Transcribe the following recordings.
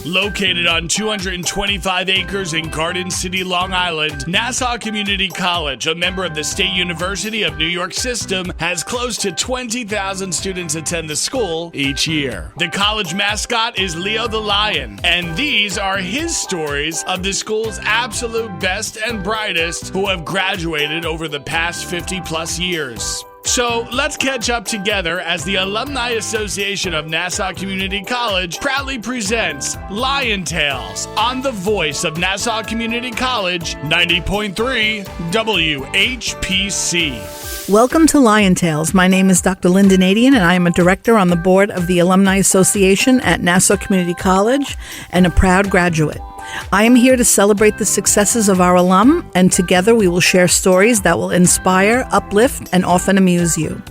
Located on 225 acres in Garden City, Long Island, Nassau Community College, a member of the State University of New York system, has close to 20,000 students attend the school each year. The college mascot is Leo the Lion, and these are his stories of the school's absolute best and brightest who have graduated over the past 50 plus years. So let's catch up together as the Alumni Association of Nassau Community College proudly presents Lion Tales on the voice of Nassau Community College, 90.3 WHPC. Welcome to Lion Tales. My name is Dr. Lynnda Nadien, and I am a director on the board of the Alumni Association at Nassau Community College and a proud graduate. I am here to celebrate the successes of our alum, and together we will share stories that will inspire, uplift, and often amuse you.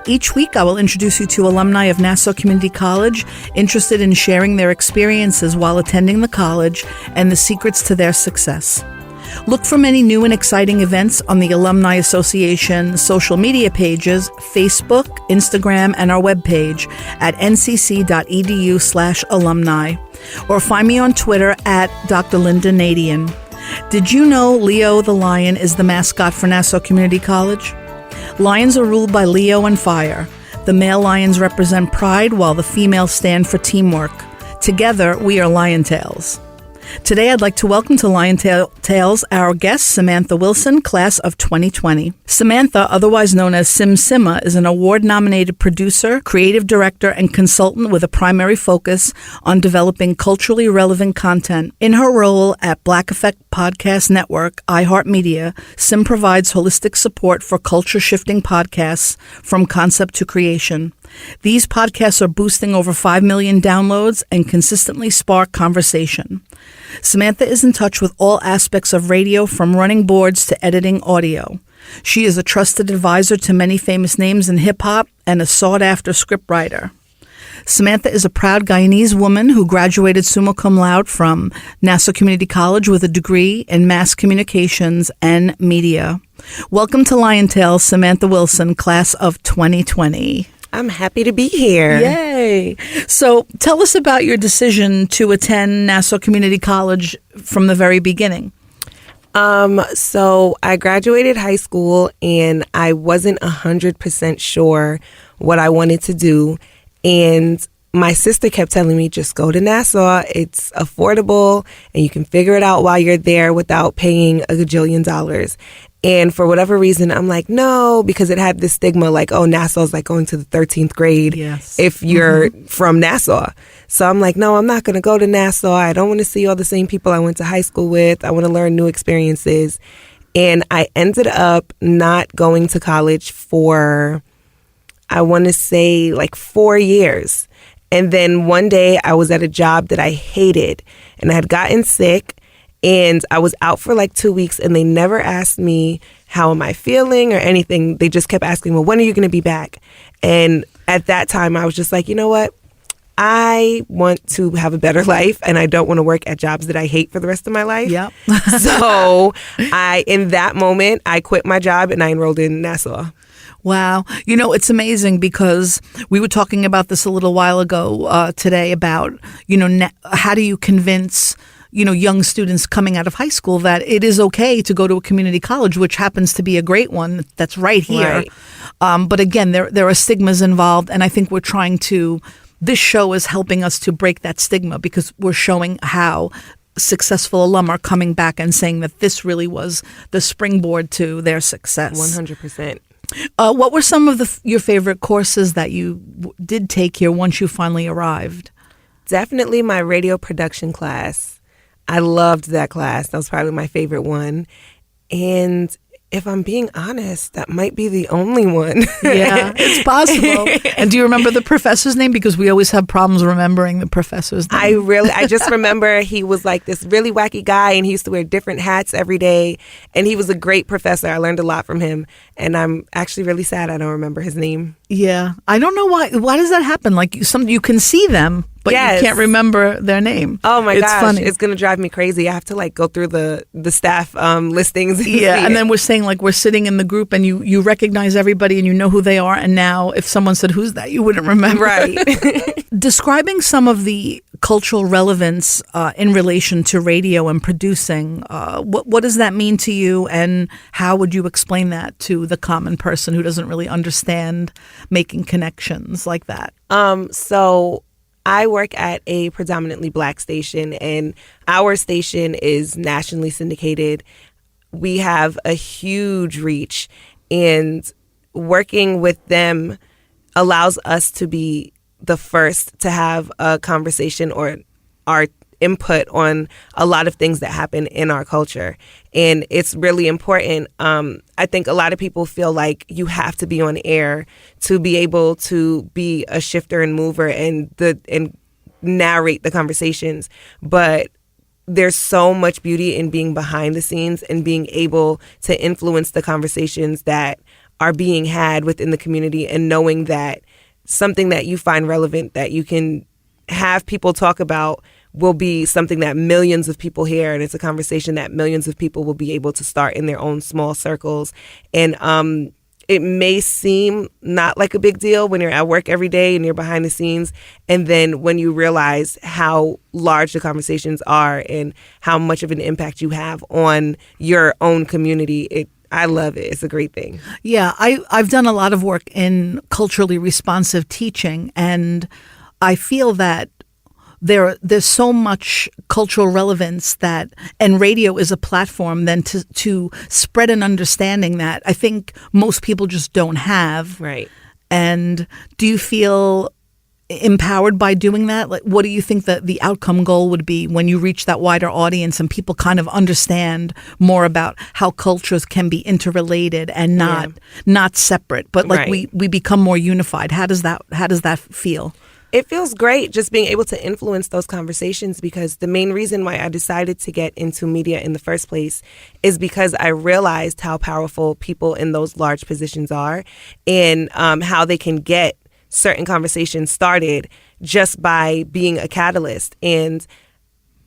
Each week, I will introduce you to alumni of Nassau Community College interested in sharing their experiences while attending the college and the secrets to their success. Look for many new and exciting events on the Alumni Association social media pages, Facebook, Instagram, and our webpage at ncc.edu/alumni. Or find me on Twitter at Dr. Lynnda Nadien. Did you know Leo the Lion is the mascot for Nassau Community College? Lions are ruled by Leo and fire. The male lions represent pride while the females stand for teamwork. Together, we are Lion Tales. Today, I'd like to welcome to Lion Tales our guest, Symantha Wilson, class of 2020. Symantha, otherwise known as Sym Symma, is an award-nominated producer, creative director, and consultant with a primary focus on developing culturally relevant content. In her role at Black Effect Podcast Network, iHeartMedia, Sym provides holistic support for culture-shifting podcasts from concept to creation. These podcasts are boosting over 5 million downloads and consistently spark conversation. Symantha is in touch with all aspects of radio, from running boards to editing audio. She is a trusted advisor to many famous names in hip-hop and a sought-after scriptwriter. Symantha is a proud Guyanese woman who graduated summa cum laude from Nassau Community College with a degree in mass communications and media. Welcome to Lion Tales, Symantha Wilson, class of 2020. I'm happy to be here. Yay. So tell us about your decision to attend Nassau Community College from the very beginning. So I graduated high school and I wasn't 100% sure what I wanted to do. And my sister kept telling me, just go to Nassau. It's affordable and you can figure it out while you're there without paying a gajillion dollars. And for whatever reason, I'm like, no, because it had this stigma like, oh, Nassau's like going to the 13th grade if you're from Nassau. So I'm like, no, I'm not going to go to Nassau. I don't want to see all the same people I went to high school with. I want to learn new experiences. And I ended up not going to college for, I want to say, like 4 years. And then one day I was at a job that I hated and I had gotten sick. And I was out for like 2 weeks and they never asked me, how am I feeling or anything. They just kept asking, well, when are you going to be back? And at that time, I was just like, you know what? I want to have a better life and I don't want to work at jobs that I hate for the rest of my life. Yep. So in that moment, I quit my job and I enrolled in Nassau. Wow. You know, it's amazing because we were talking about this a little while ago today about, how do you convince young students coming out of high school that it is okay to go to a community college, which happens to be a great one that's right here. Right. But again, there are stigmas involved. And I think this show is helping us to break that stigma because we're showing how successful alum are coming back and saying that this really was the springboard to their success. 100%. What were some of your favorite courses that you did take here once you finally arrived? Definitely my radio production class. I loved that class. That was probably my favorite one. And if I'm being honest, that might be the only one. Yeah, it's possible. And do you remember the professor's name? Because we always have problems remembering the professor's name. I just remember he was like this really wacky guy and he used to wear different hats every day. And he was a great professor. I learned a lot from him. And I'm actually really sad I don't remember his name. Yeah. I don't know why. Why does that happen? Like you can see them, but Yes. you can't remember their name. Oh my gosh, funny. it's gonna drive me crazy. I have to like go through the staff listings. And Yeah, see and it. then we're saying like we're sitting in the group and you recognize everybody and you know who they are, and now if someone said who's that, you wouldn't remember. Right. Describing some of the cultural relevance in relation to radio and producing, what does that mean to you, and how would you explain that to the common person who doesn't really understand making connections like that? So I work at a predominantly Black station, and our station is nationally syndicated. We have a huge reach, and working with them allows us to be the first to have a conversation or our input on a lot of things that happen in our culture. And it's really important. I think a lot of people feel like you have to be on air to be able to be a shifter and mover and narrate the conversations. But there's so much beauty in being behind the scenes and being able to influence the conversations that are being had within the community, and knowing that something that you find relevant that you can have people talk about will be something that millions of people hear, and it's a conversation that millions of people will be able to start in their own small circles. And it may seem not like a big deal when you're at work every day and you're behind the scenes, and then when you realize how large the conversations are and how much of an impact you have on your own community, I love it. It's a great thing. Yeah, I've done a lot of work in culturally responsive teaching, and I feel that there's so much cultural relevance and radio is a platform then to spread an understanding that I think most people just don't have. Right. And do you feel empowered by doing that? Like, what do you think that the outcome goal would be when you reach that wider audience and people kind of understand more about how cultures can be interrelated and not separate, but like Right. we become more unified? How does that feel? It feels great just being able to influence those conversations, because the main reason why I decided to get into media in the first place is because I realized how powerful people in those large positions are, and how they can get certain conversations started just by being a catalyst. And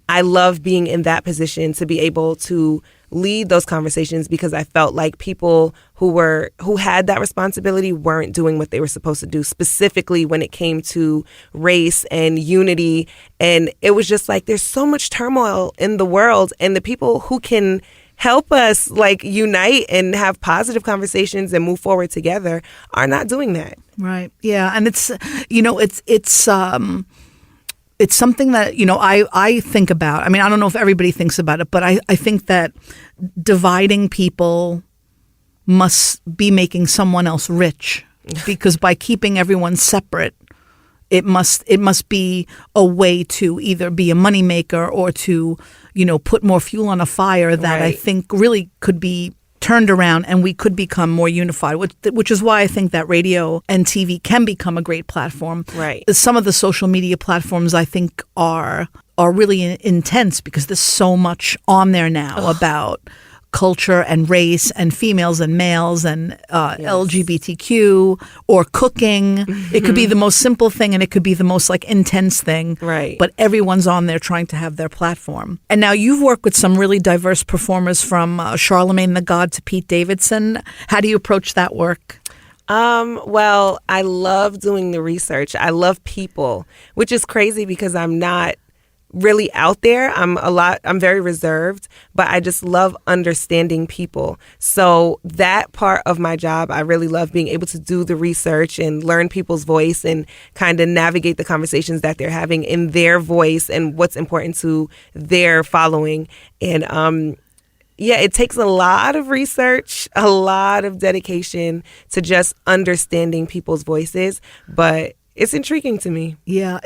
I love being in that position to be able to lead those conversations, because I felt like people who had that responsibility weren't doing what they were supposed to do, specifically when it came to race and unity. And it was just like, there's so much turmoil in the world, and the people who can help us like unite and have positive conversations and move forward together are not doing that. Right. Yeah. And it's something that, I think about. I mean, I don't know if everybody thinks about it, but I think that dividing people must be making someone else rich, because by keeping everyone separate, it must be a way to either be a moneymaker or to, put more fuel on a fire that I Right. think really could be turned around and we could become more unified, which is why I think that radio and TV can become a great platform. Right. Some of the social media platforms I think are really intense, because there's so much on there now about culture and race and females and males and LGBTQ or cooking. It could be the most simple thing and it could be the most like intense thing. Right. But everyone's on there trying to have their platform. And now you've worked with some really diverse performers, from Charlemagne the God to Pete Davidson. How do you approach that work? Well, I love doing the research. I love people, which is crazy because I'm not really out there. I'm very reserved, but I just love understanding people. So that part of my job, I really love being able to do the research and learn people's voice and kind of navigate the conversations that they're having in their voice and what's important to their following. And it takes a lot of research, a lot of dedication to just understanding people's voices, but it's intriguing to me. Yeah,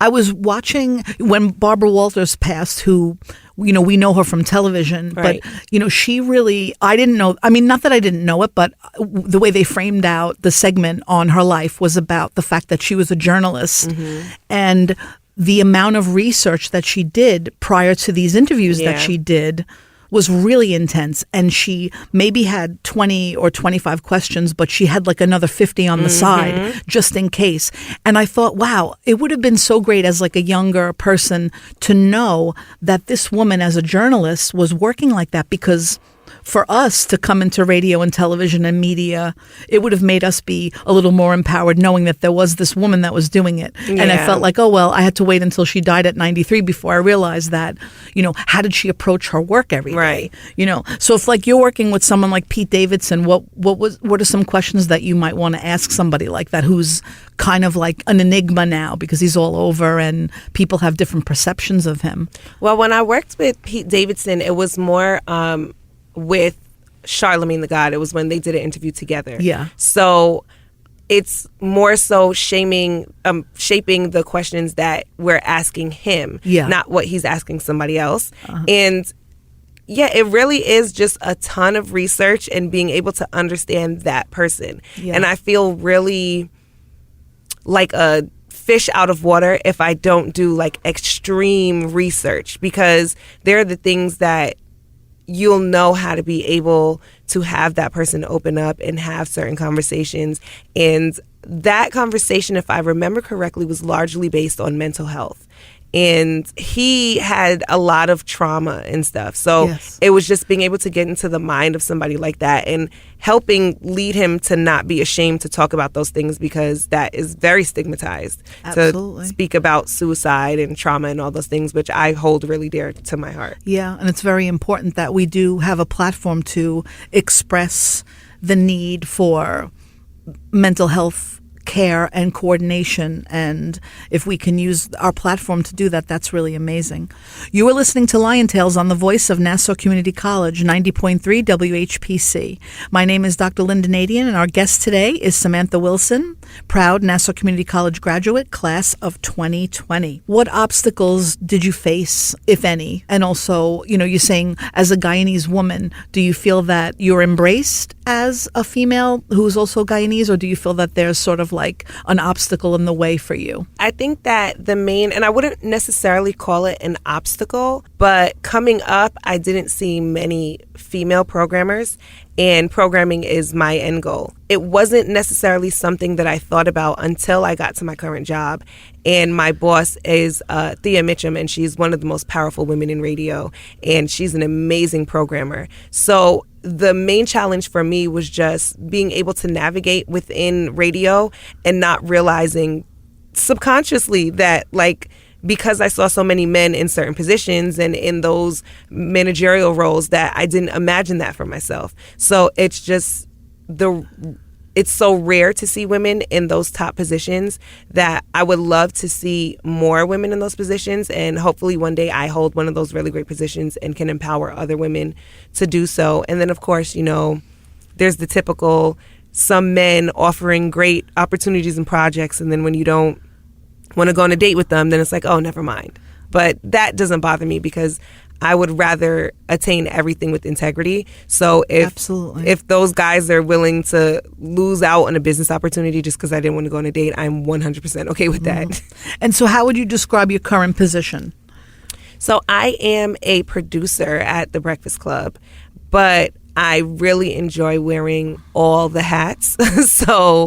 I was watching when Barbara Walters passed, who, we know her from television, Right. but, she really, I didn't know, I mean, not that I didn't know it, but the way they framed out the segment on her life was about the fact that she was a journalist and the amount of research that she did prior to these interviews that she did was really intense, and she maybe had 20 or 25 questions, but she had like another 50 on the side just in case. And I thought, wow, it would have been so great as like a younger person to know that this woman as a journalist was working like that, because for us to come into radio and television and media, it would have made us be a little more empowered knowing that there was this woman that was doing it. Yeah. And I felt like, oh, well, I had to wait until she died at 93 before I realized that, how did she approach her work every day? Right. So if like you're working with someone like Pete Davidson, what are some questions that you might want to ask somebody like that who's kind of like an enigma now because he's all over and people have different perceptions of him? Well, when I worked with Pete Davidson, it was more with Charlemagne the God. It was when they did an interview together. Yeah. So it's more so shaping the questions that we're asking him, not what he's asking somebody else. And yeah, it really is just a ton of research and being able to understand that person. Yeah. And I feel really like a fish out of water if I don't do like extreme research, because there are the things that you'll know how to be able to have that person open up and have certain conversations. And that conversation, if I remember correctly, was largely based on mental health. And he had a lot of trauma and stuff. So it was just being able to get into the mind of somebody like that and helping lead him to not be ashamed to talk about those things, because that is very stigmatized. Absolutely. To speak about suicide and trauma and all those things, which I hold really dear to my heart. Yeah, and it's very important that we do have a platform to express the need for mental health care and coordination, and if we can use our platform to do that, that's really amazing. You are listening to Lion Tales on the voice of Nassau Community College, 90.3 WHPC. My name is Dr. Lynnda Nadien, and our guest today is Symantha Wilson, proud Nassau Community College graduate, class of 2020. What obstacles did you face, if any? And also, you're saying as a Guyanese woman, do you feel that you're embraced as a female who's also Guyanese, or do you feel that there's sort of like an obstacle in the way for you? I think that the main, and I wouldn't necessarily call it an obstacle, but coming up, I didn't see many female programmers, and programming is my end goal. It wasn't necessarily something that I thought about until I got to my current job. And my boss is Thea Mitchum, and she's one of the most powerful women in radio, and she's an amazing programmer. So the main challenge for me was just being able to navigate within radio and not realizing subconsciously that, like, because I saw so many men in certain positions and in those managerial roles, that I didn't imagine that for myself. So it's just it's so rare to see women in those top positions that I would love to see more women in those positions. And hopefully one day I hold one of those really great positions and can empower other women to do so. And then, of course, there's the typical some men offering great opportunities and projects, and then when you don't want to go on a date with them, then it's like, oh, never mind. But that doesn't bother me, because I would rather attain everything with integrity. So if those guys are willing to lose out on a business opportunity just because I didn't want to go on a date, I'm 100% okay with that. And so how would you describe your current position? So I am a producer at The Breakfast Club, but I really enjoy wearing all the hats. So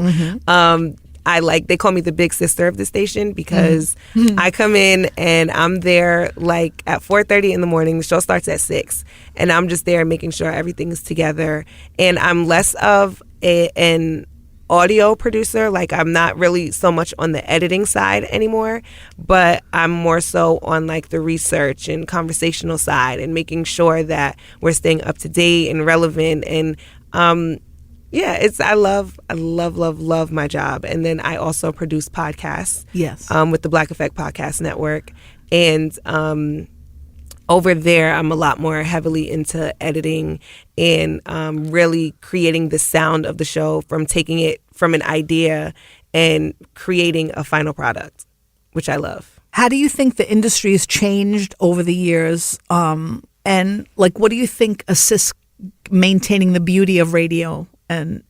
they call me the big sister of the station, because I come in and I'm there like at 4:30 in the morning. The show starts at 6, and I'm just there making sure everything is together. And I'm less of an audio producer. Like, I'm not really so much on the editing side anymore, but I'm more so on like the research and conversational side and making sure that we're staying up to date and relevant. And I love my job. And then I also produce podcasts. Yes. With the Black Effect Podcast Network. And over there, I'm a lot more heavily into editing and really creating the sound of the show, from taking it from an idea and creating a final product, which I love. How do you think the industry has changed over the years? And like, what do you think assists maintaining the beauty of radio and,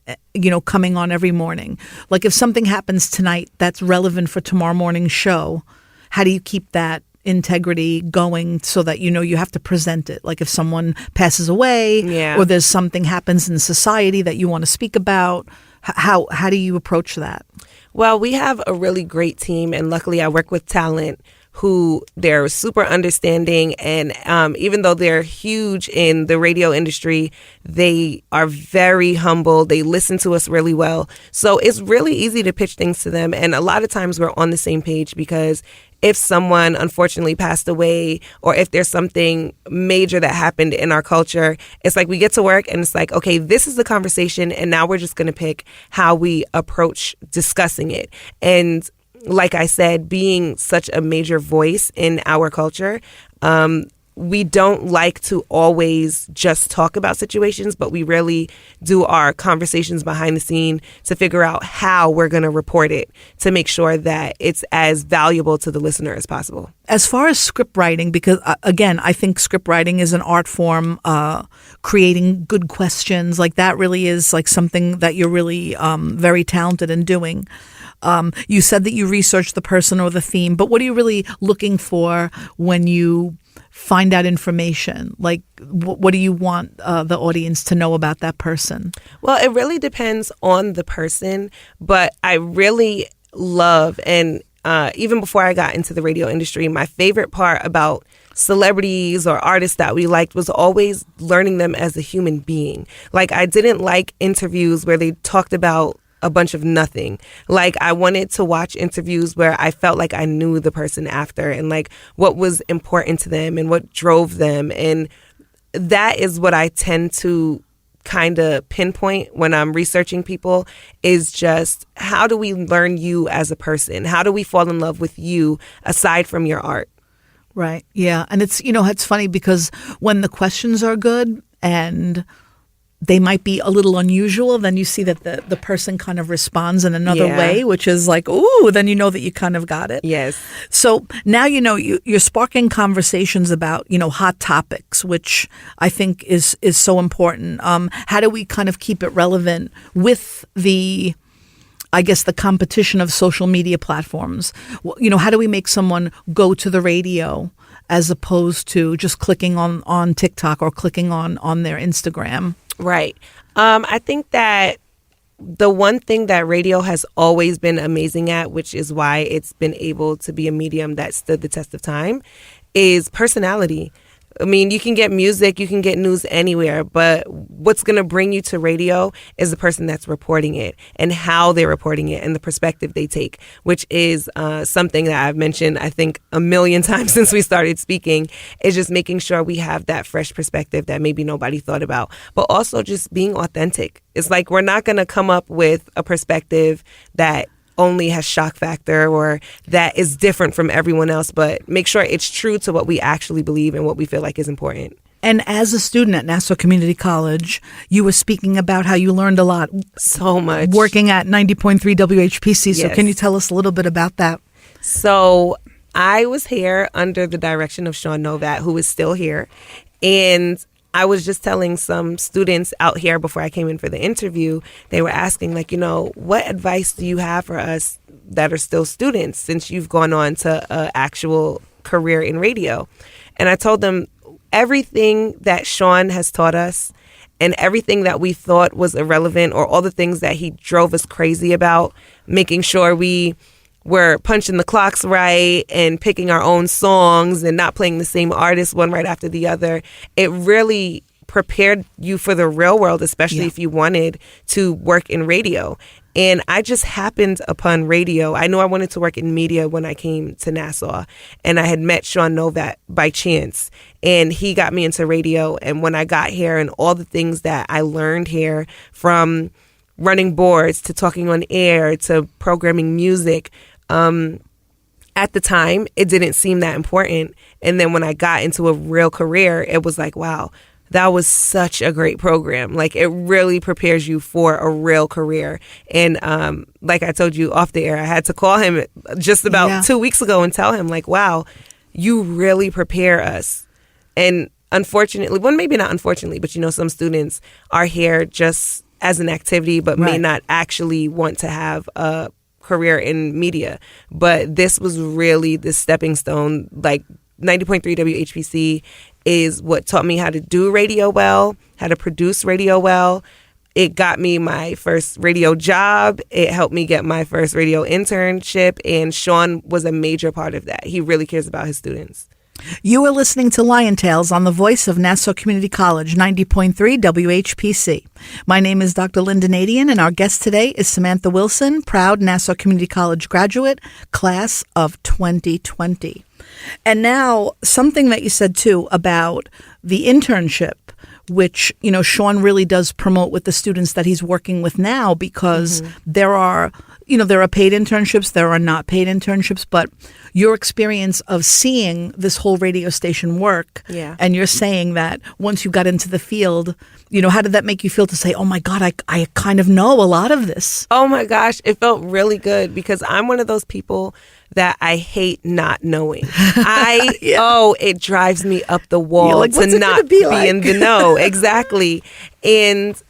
coming on every morning? Like, if something happens tonight that's relevant for tomorrow morning's show, how do you keep that integrity going so that you have to present it? Like if someone passes away Yeah. or there's something happens in society that you want to speak about, how do you approach that? Well, we have a really great team, and luckily I work with talent who they're super understanding, and even though they're huge in the radio industry, they are very humble. They listen to us really well. So it's really easy to pitch things to them, and a lot of times we're on the same page, because if someone unfortunately passed away, or if there's something major that happened in our culture, it's like we get to work and it's like, okay, this is the conversation, and now we're just going to pick how we approach discussing it. And like I said, being such a major voice in our culture, we don't like to always just talk about situations, but we really do our conversations behind the scene to figure out how we're going to report it to make sure that it's as valuable to the listener as possible. As far as script writing, because again, I think script writing is an art form, creating good questions, like that really is like something that you're really very talented in doing. You said that you research the person or the theme, but what are you really looking for when you find out information? Like, what do you want the audience to know about that person? Well, it really depends on the person, but I really love, and even before I got into the radio industry, my favorite part about celebrities or artists that we liked was always learning them as a human being. Like, I didn't like interviews where they talked about a bunch of nothing. Like, I wanted to watch interviews where I felt like I knew the person after, and like what was important to them and what drove them. And that is what I tend to kind of pinpoint when I'm researching people, is just how do we learn you as a person? How do we fall in love with you aside from your art? Right. Yeah. And it's funny because when the questions are good and they might be a little unusual, then you see that the person kind of responds in another way, which is like, ooh, then you know that you kind of got it. Yes. So now you're sparking conversations about, hot topics, which I think is so important. How do we kind of keep it relevant with the competition of social media platforms? How do we make someone go to the radio as opposed to just clicking on TikTok or clicking on their Instagram? Right. I think that the one thing that radio has always been amazing at, which is why it's been able to be a medium that stood the test of time, is personality. I mean, you can get music, you can get news anywhere, but what's going to bring you to radio is the person that's reporting it and how they're reporting it and the perspective they take, which is something that I've mentioned, I think, a million times since we started speaking, is just making sure we have that fresh perspective that maybe nobody thought about, but also just being authentic. It's like we're not going to come up with a perspective that only has shock factor or that is different from everyone else, but make sure it's true to what we actually believe and what we feel like is important. And as a student at Nassau Community College, you were speaking about how you learned a lot. So much. Working at 90.3 WHPC. So Yes. Can you tell us a little bit about that? So I was here under the direction of Sean Novat, who is still here. And I was just telling some students out here before I came in for the interview, they were asking, like, what advice do you have for us that are still students since you've gone on to an actual career in radio? And I told them everything that Sean has taught us and everything that we thought was irrelevant, or all the things that he drove us crazy about, making sure we're punching the clocks right and picking our own songs and not playing the same artist one right after the other. It really prepared you for the real world, especially if you wanted to work in radio. And I just happened upon radio. I knew I wanted to work in media when I came to Nassau, and I had met Sean Novat by chance, and he got me into radio. And when I got here, and all the things that I learned here, from running boards to talking on air to programming music, at the time, it didn't seem that important. And then when I got into a real career, it was like, wow, that was such a great program. Like, it really prepares you for a real career. And like I told you off the air, I had to call him just about 2 weeks ago and tell him, like, wow, you really prepare us. And unfortunately, well, maybe not unfortunately, but some students are here just as an activity, but may not actually want to have a career in media. But this was really the stepping stone. Like 90.3 WHPC is what taught me how to do radio well, how to produce radio well. It got me my first radio job. It helped me get my first radio internship. And Sean was a major part of that. He really cares about his students. You are listening to Lion Tales on the voice of Nassau Community College, 90.3 WHPC. My name is Dr. Lynnda Nadien, and our guest today is Symantha Wilson, proud Nassau Community College graduate, class of 2020. And now, something that you said, too, about the internship, which, you know, Sean really does promote with the students that he's working with now, because there are paid internships, there are not paid internships, but your experience of seeing this whole radio station work, and you're saying that once you got into the field, you know, how did that make you feel to say, oh my God, I kind of know a lot of this? Oh my gosh, it felt really good because I'm one of those people that I hate not knowing. It drives me up the wall like, to not be like? in the know. Exactly. And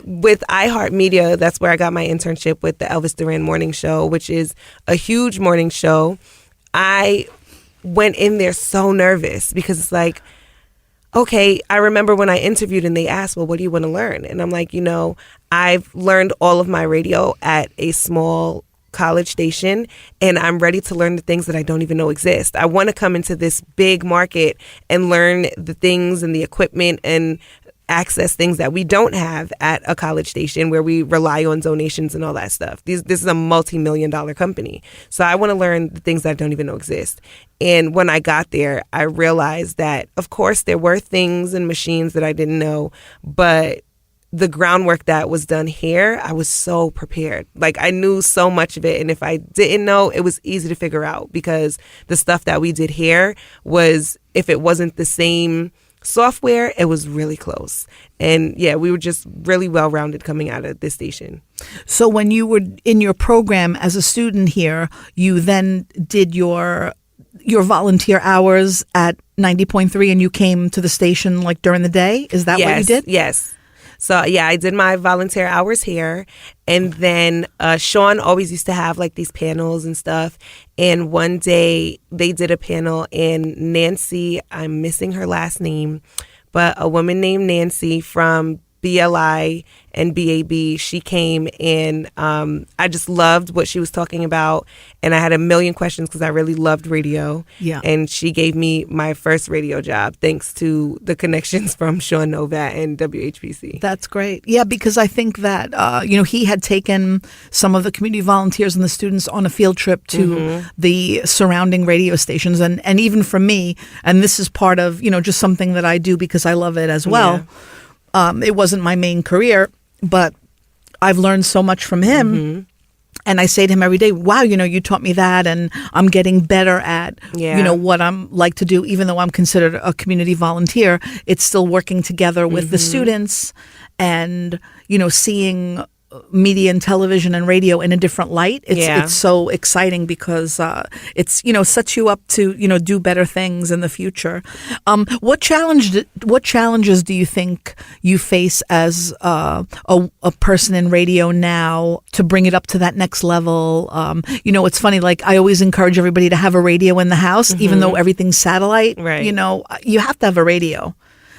with iHeartMedia, that's where I got my internship with the Elvis Duran Morning Show, which is a huge morning show. I went in there so nervous because it's like, okay, I remember when I interviewed and they asked, well, what do you want to learn? And I'm like, you know, I've learned all of my radio at a small college station, and I'm ready to learn the things that I don't even know exist. I want to come into this big market and learn the things and the equipment and access things that we don't have at a college station where we rely on donations and all that stuff. This is a multi-million-dollar company. So I want to learn the things that I don't even know exist. And when I got there, I realized that, of course, there were things and machines that I didn't know, but the groundwork that was done here, I was so prepared. Like, I knew so much of it. And if I didn't know, it was easy to figure out because the stuff that we did here was, if it wasn't the same software, it was really close. And yeah, we were just really well-rounded coming out of this station. So when you were in your program as a student here, you then did your volunteer hours at 90.3 and you came to the station like during the day? Is that what you did? Yes. So yeah, I did my volunteer hours here. And then Sean always used to have like these panels and stuff. And one day they did a panel and Nancy, I'm missing her last name, but a woman named Nancy from BLI and BAB, she came and I just loved what she was talking about. And I had a million questions because I really loved radio. Yeah. And she gave me my first radio job thanks to the connections from Sean Novat and WHPC. That's great. Yeah, because I think that, he had taken some of the community volunteers and the students on a field trip to the surrounding radio stations. And even for me, and this is part of, just something that I do because I love it as well. Yeah. It wasn't my main career, but I've learned so much from him. And I say to him every day, wow, you taught me that, and I'm getting better at, what I'm like to do, even though I'm considered a community volunteer. It's still working together with the students and, seeing media and television and radio in a different light. It's so exciting because it's sets you up to do better things in the future. What challenges do you think you face as a person in radio now to bring it up to that next level? It's funny, like I always encourage everybody to have a radio in the house, even though everything's satellite. Right. You have to have a radio.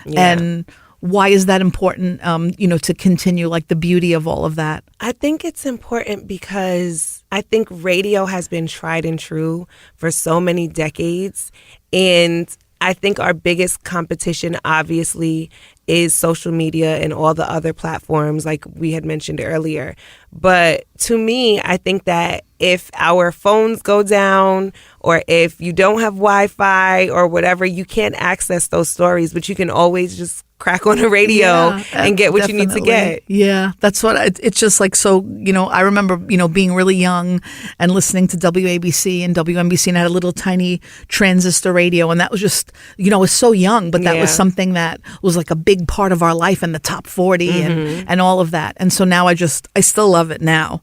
And why is that important, to continue like the beauty of all of that? I think it's important because I think radio has been tried and true for so many decades. And I think our biggest competition, obviously, is social media and all the other platforms like we had mentioned earlier. But to me, I think that if our phones go down or if you don't have Wi-Fi or whatever, you can't access those stories, but you can always just crack on a radio and get what you need to get. Yeah, that's what it's just like. So, I remember, being really young and listening to WABC and WNBC, and I had a little tiny transistor radio. And that was just, I was so young, but that was something that was like a big part of our life in the top 40 and all of that. And so now I still love it now.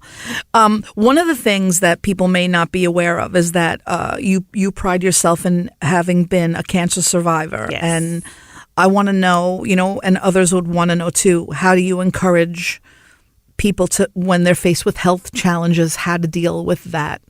One of the things that people may not be aware of is that you pride yourself in having been a cancer survivor. Yes. And I want to know, and others would want to know too, how do you encourage people to, when they're faced with health challenges, how to deal with that?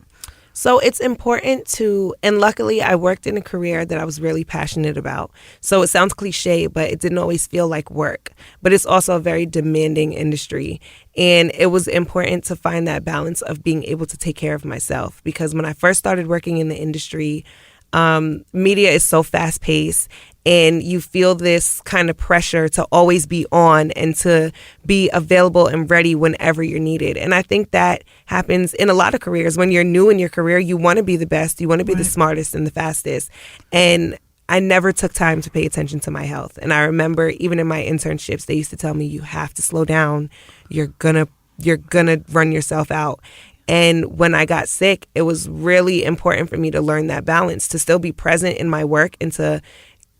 So it's important to, and luckily I worked in a career that I was really passionate about. So it sounds cliche, but it didn't always feel like work. But it's also a very demanding industry. And it was important to find that balance of being able to take care of myself. Because when I first started working in the industry, media is so fast paced and you feel this kind of pressure to always be on and to be available and ready whenever you're needed. And I think that happens in a lot of careers. When you're new in your career, you want to be the best, you want to be the smartest and the fastest. And I never took time to pay attention to my health. And I remember even in my internships, they used to tell me, you have to slow down. You're gonna run yourself out. And when I got sick, it was really important for me to learn that balance, to still be present in my work and to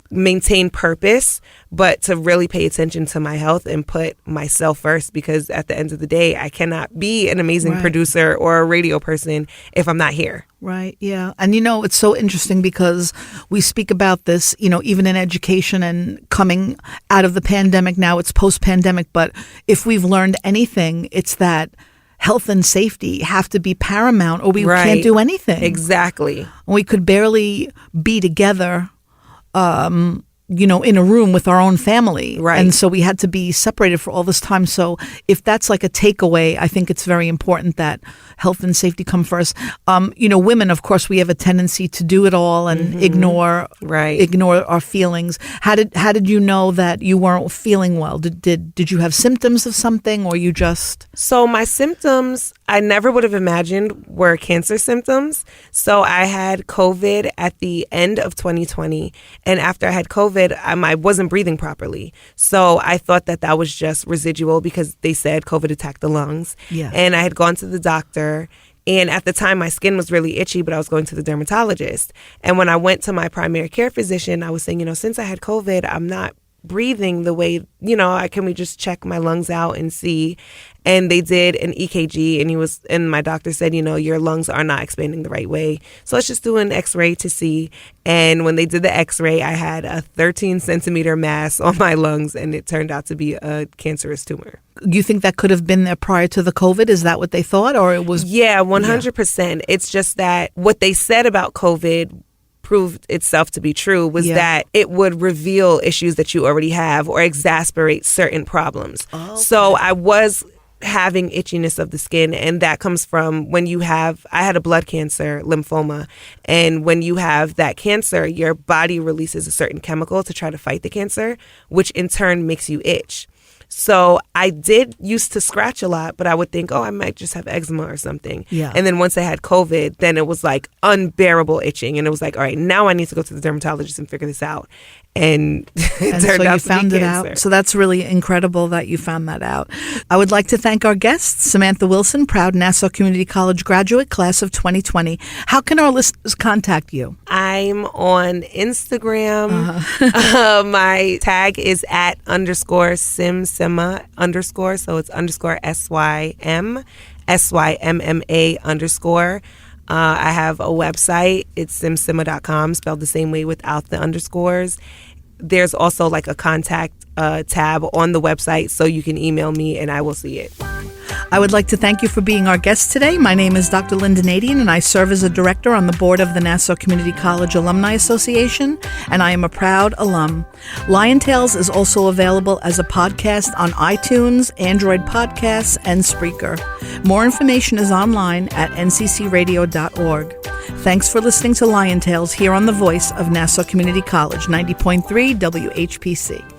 maintain purpose, but to really pay attention to my health and put myself first, because at the end of the day, I cannot be an amazing producer or a radio person if I'm not here. Right. Yeah. And, it's so interesting because we speak about this, even in education and coming out of the pandemic. Now it's post-pandemic. But if we've learned anything, it's that health and safety have to be paramount or we can't do anything. Exactly. We could barely be together in a room with our own family. Right. And so we had to be separated for all this time. So if that's like a takeaway, I think it's very important that health and safety come first. Women, of course, we have a tendency to do it all and ignore our feelings. How did you know that you weren't feeling well? Did you have symptoms of something or you just? So my symptoms, I never would have imagined were cancer symptoms. So I had COVID at the end of 2020. And after I had COVID, I wasn't breathing properly. So I thought that was just residual because they said COVID attacked the lungs. Yeah. And I had gone to the doctor. And at the time, my skin was really itchy, but I was going to the dermatologist. And when I went to my primary care physician, I was saying, since I had COVID, I'm not breathing the way, can we just check my lungs out and see? And they did an EKG and my doctor said, your lungs are not expanding the right way. So let's just do an x-ray to see. And when they did the x-ray, I had a 13 centimeter mass on my lungs and it turned out to be a cancerous tumor. You think that could have been there prior to the COVID? Is that what they thought or it was? Yeah, 100%. It's just that what they said about COVID proved itself to be true was that it would reveal issues that you already have or exacerbate certain problems. Oh, okay. So I was having itchiness of the skin, and that comes from I had a blood cancer, lymphoma, and when you have that cancer, your body releases a certain chemical to try to fight the cancer, which in turn makes you itch. So I did used to scratch a lot, but I would think, I might just have eczema or something. Yeah. And then once I had COVID, then it was like unbearable itching. And it was like, all right, now I need to go to the dermatologist and figure this out. And it turned out to be cancer. So that's really incredible that you found that out. I would like to thank our guests, Symantha Wilson, proud Nassau Community College graduate, class of 2020. How can our listeners contact you? I'm on Instagram. My tag is @ Sym Symma _ so it's _ SYMMA_ I have a website. It's symsymma.com, spelled the same way without the underscores. There's also like a contact tab on the website, so you can email me and I will see it. I would like to thank you for being our guest today. My name is Dr. Lynnda Nadien, and I serve as a director on the board of the Nassau Community College Alumni Association, and I am a proud alum. Lion Tales is also available as a podcast on iTunes, Android Podcasts, and Spreaker. More information is online at nccradio.org. Thanks for listening to Lion Tales here on the voice of Nassau Community College, 90.3 WHPC.